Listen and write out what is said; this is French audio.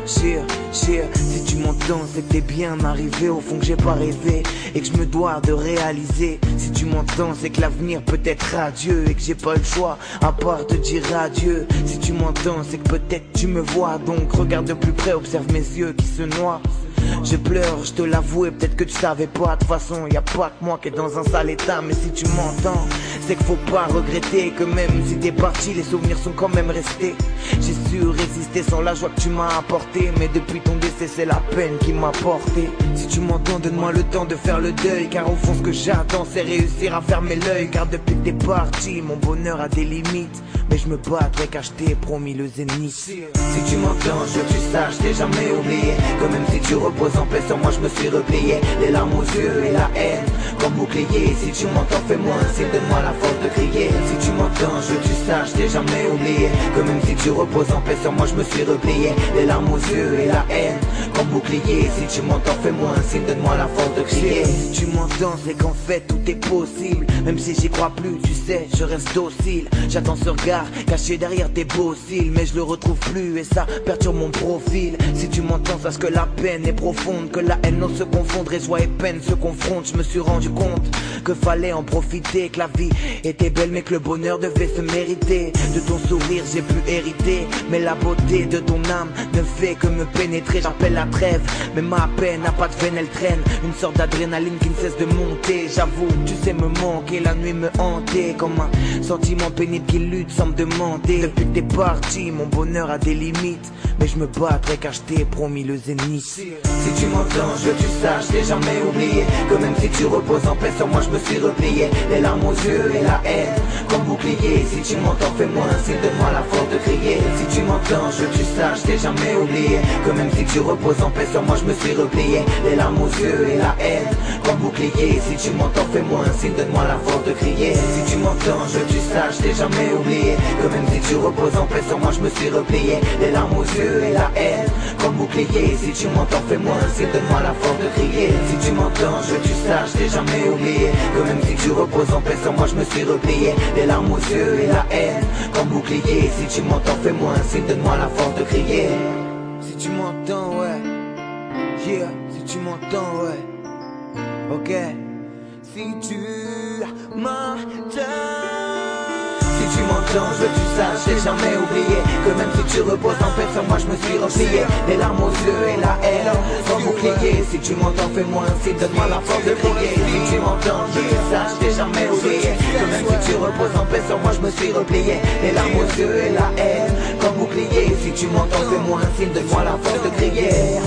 Si tu m'entends, c'est que t'es bien arrivé au fond que j'ai pas rêvé et que je me dois de réaliser. Si tu m'entends, c'est que l'avenir peut être radieux et que j'ai pas le choix à part te dire adieu. Si tu m'entends, c'est que peut-être tu me vois, donc regarde de plus près, observe mes yeux qui se noient. Je pleure, je te l'avoue, et peut-être que tu savais pas. De toute façon, y a pas que moi qui est dans un sale état. Mais si tu m'entends, c'est qu'il faut pas regretter que même si t'es parti, les souvenirs sont quand même restés. J'ai su résister sans la joie que tu m'as apportée, mais depuis ton décès, c'est la peine qui m'a porté. Si tu m'entends, donne-moi le temps de faire le deuil, car au fond ce que j'attends, c'est réussir à fermer l'œil. Car depuis que t'es parti, mon bonheur a des limites, mais je me battrai car je t'ai promis le zénith. Si tu m'entends, je veux que tu saches, t'ai jamais oublié que même si tu reposes en paix sur moi, je me suis replié. Les larmes aux yeux et la haine comme bouclier. Si tu m'entends, fais-moi un signe, donne-moi la force de crier. Si tu m'entends, je veux que tu saches, t'ai jamais oublié que même si tu reposes en paix sur moi, je me suis replié. Les larmes aux yeux et la haine comme bouclier. Si tu m'entends, fais-moi un signe, donne-moi la force de crier. Si tu m'entends, c'est qu'en fait tout est possible. Même si j'y crois plus, tu sais, je reste docile. J'attends ce regard caché derrière tes beaux cils, mais je le retrouve plus et ça perturbe mon profil. Si tu m'entends, sache que la peine est profonde, que la haine n'ose se confondre et joie et peine se confrontent. Je me suis rendu compte que fallait en profiter, que la vie était belle mais que le bonheur devait se mériter. De ton sourire j'ai pu hériter, mais la beauté de ton âme ne fait que me pénétrer. J'appelle la trêve, mais ma peine n'a pas de veine, elle traîne une sorte d'adrénaline qui ne cesse de monter. J'avoue, tu sais me manquer, la nuit me hanter comme un sentiment pénible qui lutte sans me demander. Depuis que t'es parti, mon bonheur a des limites, mais je me battrai car je t'ai promis le zénith. Si tu m'entends, je veux que tu saches, t'ai jamais oublié que même si tu reposes en paix sur moi, je me suis replié. Les larmes aux yeux et la haine comme bouclier. Si tu m'entends, fais-moi un signe, donne-moi la force de crier. Si tu m'entends, je veux que tu saches, t'ai jamais oublié que même si tu reposes en paix sur moi, je me suis replié. Les larmes aux yeux et la haine comme bouclier. Si tu m'entends, fais-moi un signe, donne-moi la force de crier. Si tu m'entends, je veux que tu saches, t'ai jamais oublié que même si tu reposes en paix sur moi, je me suis replié. Les larmes aux yeux et la haine comme bouclier. Si tu m'entends, fais-moi un signe, donne-moi la force de crier. Si tu m'entends, je veux que tu saches, t'ai jamais oublié que même si tu reposes en paix sur moi, je me suis replié. Les larmes aux yeux et la haine comme bouclier. Si tu m'entends, fais-moi un signe, donne-moi la force de crier. Si tu m'entends, ouais, yeah, si tu m'entends, ouais, ok. Si tu m'entends, si tu m'entends, je veux que tu saches, j'ai jamais oublié que même si tu reposes en paix sur moi, je me suis replié. Les larmes aux yeux et la haine sans bouclier. Si tu m'entends, fais-moi un signe, donne-moi la force de crier. Si tu m'entends, je veux que tu saches, j'ai jamais oublié que même si tu reposes en paix sur moi, je me suis replié. Les larmes aux yeux et la haine comme bouclier. Si tu m'entends, fais-moi un signe, donne-moi la force de crier.